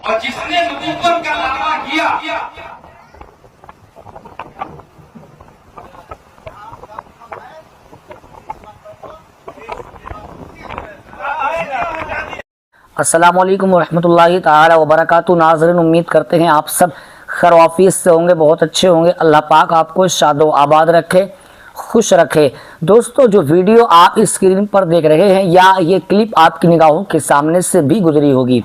اور جس نے نبوت کا دعویٰ کیا السلام علیکم ورحمۃ اللہ تعالی وبرکاتہ۔ ناظرین، امید کرتے ہیں آپ سب خیر و عافیت سے ہوں گے، بہت اچھے ہوں گے۔ اللہ پاک آپ کو شاد و آباد رکھے، خوش رکھے۔ دوستو، جو ویڈیو آپ اسکرین پر دیکھ رہے ہیں یا یہ کلپ آپ کی نگاہوں کے سامنے سے بھی گزری ہوگی،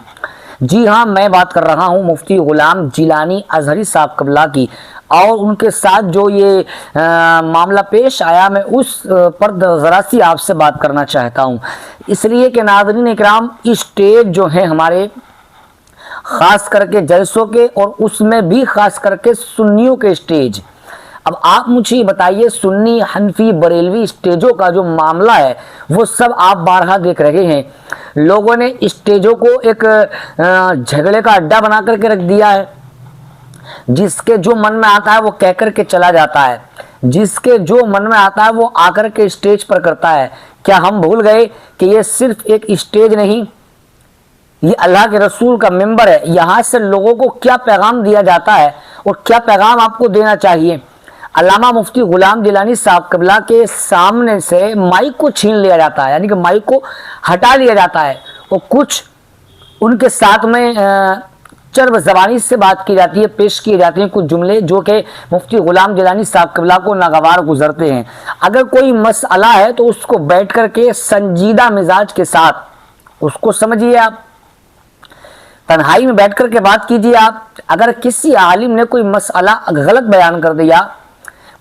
جی ہاں، میں بات کر رہا ہوں مفتی غلام جیلانی ازہری صاحب قبلہ کی، اور ان کے ساتھ جو یہ معاملہ پیش آیا، میں اس پر ذرا سی آپ سے بات کرنا چاہتا ہوں، اس لیے کہ ناظرین اکرام، اسٹیج جو ہیں ہمارے خاص کر کے جلسوں کے، اور اس میں بھی خاص کر کے سنیوں کے اسٹیج، اب آپ مجھے بتائیے، سنی، حنفی، بریلوی اسٹیجوں کا جو معاملہ ہے وہ سب آپ بارہا دیکھ رہے ہیں۔ لوگوں نے اسٹیجوں کو ایک جھگڑے کا اڈا بنا کر کے رکھ دیا ہے، جس کے جو من میں آتا ہے وہ کہہ کر کے چلا جاتا ہے، جس کے جو من میں آتا ہے وہ آ کر کے اسٹیج پر کرتا ہے۔ کیا ہم بھول گئے کہ یہ صرف ایک اسٹیج نہیں، یہ اللہ کے رسول کا ممبر ہے؟ یہاں سے لوگوں کو کیا پیغام دیا جاتا ہے اور کیا پیغام آپ کو دینا چاہیے؟ علامہ مفتی غلام جیلانی صاحب قبلہ کے سامنے سے مائک کو چھین لیا جاتا ہے، یعنی کہ مائک کو ہٹا لیا جاتا ہے، اور کچھ ان کے ساتھ میں چرب زبانی سے بات کی جاتی ہے، پیش کیے جاتے ہیں کچھ جملے جو کہ مفتی غلام جیلانی صاحب قبلہ کو ناگوار گزرتے ہیں۔ اگر کوئی مسئلہ ہے تو اس کو بیٹھ کر کے سنجیدہ مزاج کے ساتھ اس کو سمجھیے، آپ تنہائی میں بیٹھ کر کے بات کیجیے۔ آپ اگر کسی عالم نے کوئی مسئلہ غلط بیان کر دیا،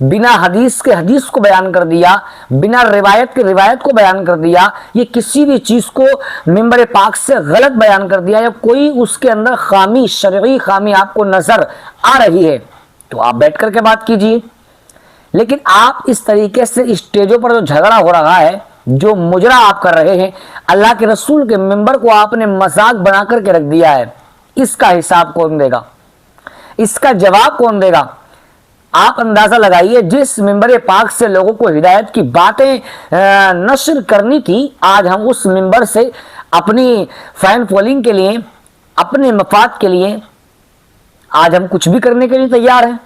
بنا حدیث کے حدیث کو بیان کر دیا، بنا روایت کے روایت کو بیان کر دیا، یہ کسی بھی چیز کو ممبر پاک سے غلط بیان کر دیا، یا کوئی اس کے اندر خامی، شرعی خامی آپ کو نظر آ رہی ہے، تو آپ بیٹھ کر کے بات کیجیے۔ لیکن آپ اس طریقے سے اسٹیجوں پر جو جھگڑا ہو رہا ہے، جو مجرا آپ کر رہے ہیں، اللہ کے رسول کے ممبر کو آپ نے مذاق بنا کر کے رکھ دیا ہے، اس کا حساب کون دے گا؟ اس کا جواب کون دے گا؟ آپ اندازہ لگائیے، جس ممبر پاک سے لوگوں کو ہدایت کی باتیں نشر کرنی تھی، آج ہم اس ممبر سے اپنی فین فالوئنگ کے لیے، اپنے مفاد کے لیے آج ہم کچھ بھی کرنے کے لیے تیار ہیں۔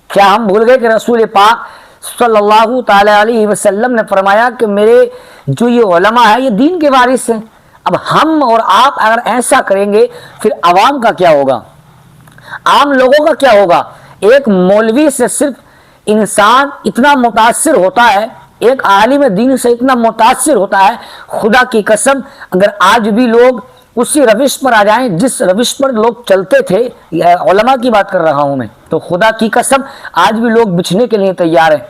کیا ہم بھول گئے کہ رسول پاک صلی اللہ تعالی علیہ وسلم نے فرمایا کہ میرے جو یہ علماء ہیں یہ دین کے وارث ہیں؟ اب ہم اور آپ اگر ایسا کریں گے، پھر عوام کا کیا ہوگا؟ عام لوگوں کا کیا ہوگا؟ ایک مولوی سے صرف انسان اتنا متاثر ہوتا ہے، ایک عالم دین سے اتنا متاثر ہوتا ہے، خدا کی قسم اگر آج بھی لوگ اسی روش پر آ جائیں جس روش پر لوگ چلتے تھے، علماء کی بات کر رہا ہوں میں، تو خدا کی قسم آج بھی لوگ بچھنے کے لیے تیار ہیں،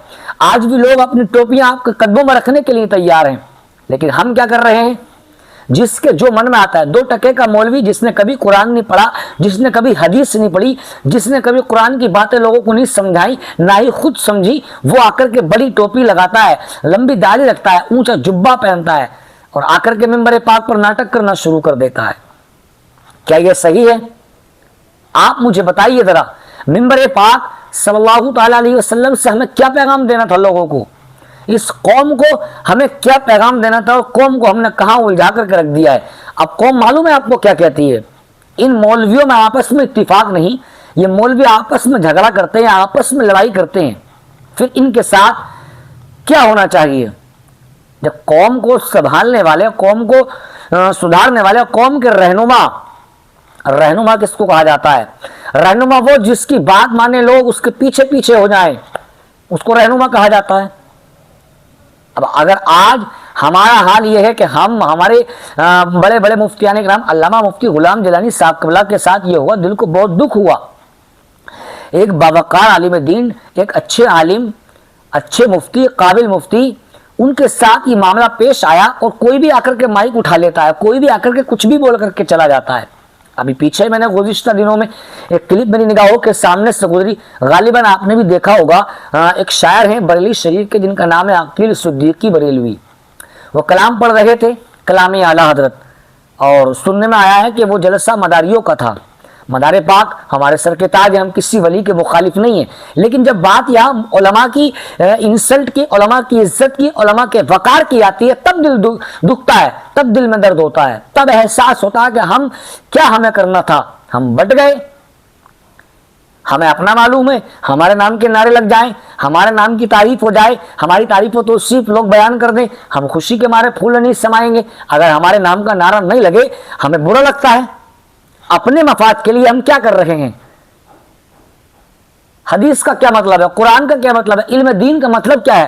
آج بھی لوگ اپنی ٹوپیاں آپ کے قدموں میں رکھنے کے لیے تیار ہیں۔ لیکن ہم کیا کر رہے ہیں؟ جس کے جو من میں آتا ہے، دو ٹکے کا مولوی جس نے کبھی قرآن نہیں پڑھا، جس نے کبھی حدیث نہیں پڑھی، جس نے کبھی قرآن کی باتیں لوگوں کو نہیں سمجھائی، نہ ہی خود سمجھی، وہ آ کر کے بڑی ٹوپی لگاتا ہے، لمبی داڑھی رکھتا ہے، اونچا جبہ پہنتا ہے، اور آ کر کے ممبر پاک پر ناٹک کرنا شروع کر دیتا ہے۔ کیا یہ صحیح ہے؟ آپ مجھے بتائیے ذرا، ممبر پاک صلی اللہ تعالی علیہ وسلم سے ہمیں کیا پیغام دینا تھا لوگوں کو؟ اس قوم کو ہمیں کیا پیغام دینا تھا، اور قوم کو ہم نے کہاں الجھا کر کے رکھ دیا ہے؟ اب قوم معلوم ہے آپ کو کیا کہتی ہے؟ ان مولویوں میں آپس میں اتفاق نہیں، یہ مولوی آپس میں جھگڑا کرتے ہیں، آپس میں لڑائی کرتے ہیں۔ پھر ان کے ساتھ کیا ہونا چاہیے؟ جب قوم کو سنبھالنے والے، قوم کو سدھارنے والے، قوم کے رہنما، رہنما کس کو کہا جاتا ہے؟ رہنما وہ جس کی بات مانے لوگ اس کے پیچھے پیچھے ہو جائیں، اس کو رہنما کہا جاتا ہے۔ اب اگر آج ہمارا حال یہ ہے کہ ہمارے بڑے بڑے مفتیان کرام، علامہ مفتی غلام جیلانی صاحب قبلہ کے ساتھ یہ ہوا، دل کو بہت دکھ ہوا۔ ایک باوقار عالم دین، ایک اچھے عالم، اچھے مفتی، قابل مفتی، ان کے ساتھ یہ معاملہ پیش آیا، اور کوئی بھی آ کر کے مائک اٹھا لیتا ہے، کوئی بھی آ کر کے کچھ بھی بول کر کے چلا جاتا ہے۔ ابھی پیچھے میں نے گزشتہ دنوں میں ایک کلپ میری نگاہوں کے سامنے سے گزری، غالباً آپ نے بھی دیکھا ہوگا، ایک شاعر ہیں بریلی شریف کے جن کا نام ہے عقیل صدیقی بریلوی، وہ کلام پڑھ رہے تھے، کلام اعلیٰ حضرت، اور سننے میں آیا ہے کہ وہ جلسہ مداریوں کا تھا۔ مدار پاک ہمارے سر کے تاج ہیں، ہم کسی ولی کے مخالف نہیں ہیں، لیکن جب بات یہاں علماء کی انسلٹ کی، علماء کی عزت کی، علماء کے وقار کی آتی ہے، تب دل دکھتا ہے، تب دل میں درد ہوتا ہے، تب احساس ہوتا ہے کہ ہمیں کرنا تھا، ہم بٹ گئے۔ ہمیں اپنا معلوم ہے، ہمارے نام کے نعرے لگ جائیں، ہمارے نام کی تعریف ہو جائے، ہماری تعریف و توصیف لوگ بیان کر دیں، ہم خوشی کے مارے پھول نہیں سمائیں گے۔ اگر ہمارے نام کا نعرہ نہیں لگے ہمیں برا لگتا ہے۔ اپنے مفاد کے لیے ہم کیا کر رہے ہیں؟ حدیث کا کیا مطلب ہے؟ قرآن کا کیا مطلب ہے؟ علم دین کا مطلب کیا ہے؟